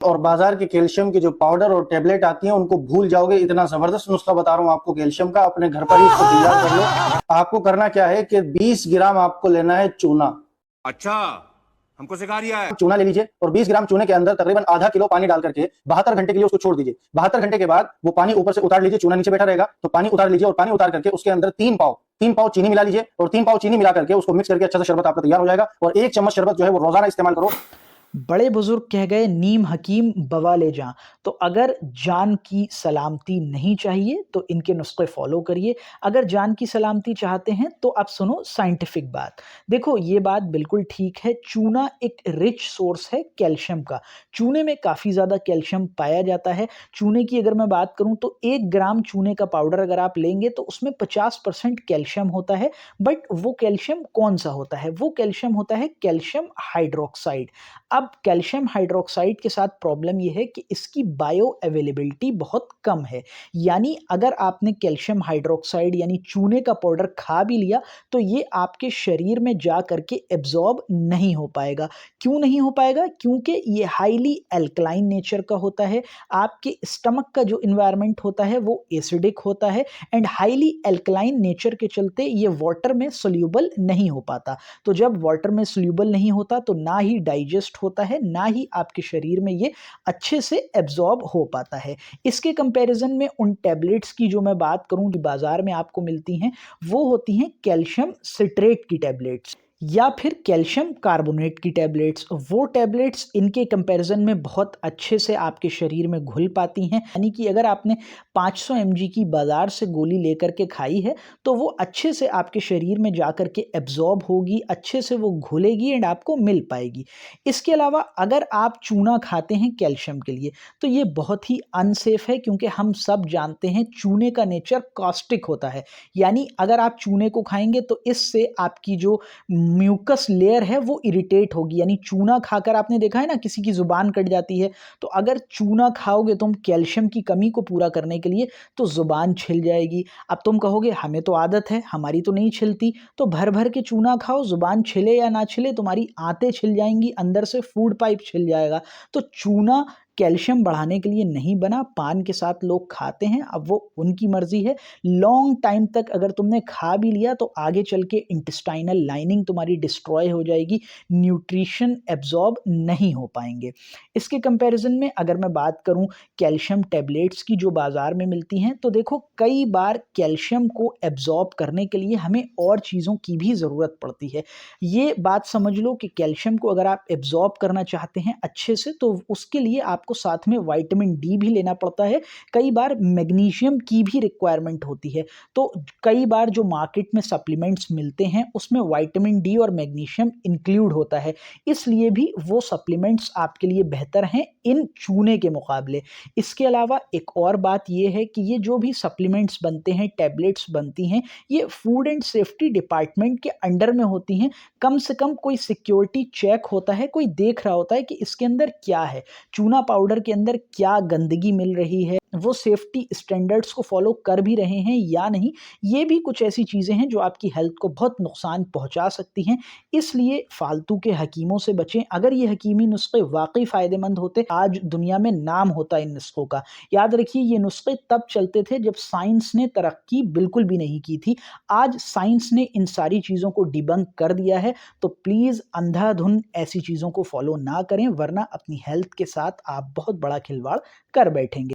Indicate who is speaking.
Speaker 1: और बाजार के कैल्शियम के जो पाउडर और टेबलेट आती हैं उनको भूल जाओगे। इतना जबरदस्त नुस्खा बता रहा हूँ आपको कैल्शियम का, अपने घर पर ही इसको तैयार कर लो। आपको करना क्या है कि 20 ग्राम आपको लेना है चूना।
Speaker 2: अच्छा, हमको सिखा रिया है।
Speaker 1: चूना ले लीजिए और 20 ग्राम चूने के अंदर तकरीबन आधा किलो पानी डाल करके 72 घंटे के लिए उसको छोड़ दीजिए। 72 घंटे के बाद वो पानी ऊपर से उतार लीजिए, चूना नीचे बैठा रहेगा तो पानी उतार लीजिए और पानी उतार करके उसके अंदर 3 पाव चीनी मिला लीजिए और 3 पाव चीनी मिला करके उसको मिक्स करके अच्छा से शरबत आपका तैयार हो जाएगा। और 1 चम्मच शरबत जो है वो रोजाना इस्तेमाल करो।
Speaker 3: बड़े बुजुर्ग कह गए नीम हकीम बवाले जां। तो अगर जान की सलामती नहीं चाहिए तो इनके नुस्खे फॉलो करिए। अगर जान की सलामती चाहते हैं तो आप सुनो साइंटिफिक बात। देखो ये बात बिल्कुल ठीक है, चूना एक रिच सोर्स है कैल्शियम का। चूने में काफ़ी ज़्यादा कैल्शियम पाया जाता है। चूने की अगर मैं बात करूँ तो 1 ग्राम चूने का पाउडर अगर आप लेंगे तो उसमें 50% कैल्शियम होता है। बट वो कैल्शियम कौन सा होता है? वो कैल्शियम होता है कैल्शियम हाइड्रोक्साइड। अब कैल्शियम हाइड्रोक्साइड के साथ प्रॉब्लम ये है कि इसकी बायो अवेलेबिलिटी बहुत कम है। यानी अगर आपने कैल्शियम हाइड्रोक्साइड यानी चूने का पाउडर खा भी लिया तो ये आपके शरीर में जा करके एब्जॉर्ब नहीं हो पाएगा। क्यों नहीं हो पाएगा? क्योंकि ये हाईली एल्कलाइन नेचर का होता है। आपके स्टमक का जो इन्वायरमेंट होता है वो एसिडिक होता है एंड हाईली एल्कलाइन नेचर के चलते ये वाटर में सोल्यूबल नहीं हो पाता। तो जब वाटर में सोल्यूबल नहीं होता तो ना ही डाइजेस्ट होता है, ना ही आपके शरीर में ये अच्छे से एब्जॉर्ब हो पाता है। इसके कंपैरिजन में उन टैबलेट्स की जो मैं बात करूं जो बाजार में आपको मिलती हैं, वो होती हैं कैल्शियम सिट्रेट की टैबलेट्स या फिर कैल्शियम कार्बोनेट की टैबलेट्स। वो टैबलेट्स इनके कंपैरिजन में बहुत अच्छे से आपके शरीर में घुल पाती हैं। यानी कि अगर आपने 500 mg की बाजार से गोली लेकर के खाई है तो वो अच्छे से आपके शरीर में जाकर के एब्जॉर्ब होगी, अच्छे से वो घुलेगी एंड आपको मिल पाएगी। इसके अलावा अगर आप चूना खाते हैं कैल्शियम के लिए तो ये बहुत ही अनसेफ है, क्योंकि हम सब जानते हैं चूने का नेचर कॉस्टिक होता है। यानी अगर आप चूने को खाएंगे तो इससे आपकी जो म्यूकस लेयर है वो इरिटेट होगी। यानी चूना खाकर आपने देखा है ना किसी की जुबान कट जाती है, तो अगर चूना खाओगे तुम कैल्शियम की कमी को पूरा करने के लिए तो जुबान छिल जाएगी। अब तुम कहोगे हमें तो आदत है, हमारी तो नहीं छिलती। तो भर भर के चूना खाओ, जुबान छिले या ना छिले तुम्हारी आंतें छिल जाएंगी, अंदर से फूड पाइप छिल जाएगा। तो चूना कैल्शियम बढ़ाने के लिए नहीं बना। पान के साथ लोग खाते हैं, अब वो उनकी मर्जी है। लॉन्ग टाइम तक अगर तुमने खा भी लिया तो आगे चल के इंटेस्टाइनल लाइनिंग तुम्हारी डिस्ट्रॉय हो जाएगी, न्यूट्रिशन एब्जॉर्ब नहीं हो पाएंगे। इसके कंपैरिजन में अगर मैं बात करूं कैल्शियम टैबलेट्स की जो बाजार में मिलती हैं, तो देखो कई बार कैल्शियम को एब्जॉर्ब करने के लिए हमें और चीज़ों की भी ज़रूरत पड़ती है। ये बात समझ लो कि कैल्शियम को अगर आप एब्जॉर्ब करना चाहते हैं अच्छे से तो उसके लिए आपको साथ में विटामिन डी भी लेना पड़ता है। कई बार मैग्नीशियम की भी रिक्वायरमेंट होती है। तो कई बार जो मार्केट में सप्लीमेंट्स मिलते हैं उसमें विटामिन डी और मैग्नीशियम इंक्लूड होता है, इसलिए भी वो सप्लीमेंट्स आपके लिए बेहतर हैं इन चूने के मुकाबले। इसके अलावा एक और बात ये है कि ये जो भी सप्लीमेंट्स बनते हैं, टैबलेट्स बनती हैं, ये फूड एंड सेफ्टी डिपार्टमेंट के अंडर में होती हैं। कम से कम कोई सिक्योरिटी चेक होता है, कोई देख रहा होता है कि इसके अंदर क्या है, चूना पाउडर के अंदर क्या गंदगी मिल रही है, वो सेफ्टी स्टैंडर्ड्स को फॉलो कर भी रहे हैं या नहीं। ये भी कुछ ऐसी चीज़ें हैं जो आपकी हेल्थ को बहुत नुकसान पहुंचा सकती हैं। इसलिए फालतू के हकीमों से बचें। अगर ये हकीमी नुस्खे वाकई फ़ायदेमंद होते, आज दुनिया में नाम होता इन नुस्खों का। याद रखिए ये नुस्खे तब चलते थे जब साइंस ने तरक्की बिल्कुल भी नहीं की थी। आज साइंस ने इन सारी चीज़ों को डिबंक कर दिया है। तो प्लीज़ अंधाधुन ऐसी चीज़ों को फॉलो ना करें, वरना अपनी हेल्थ के साथ आप बहुत बड़ा खिलवाड़ कर बैठेंगे।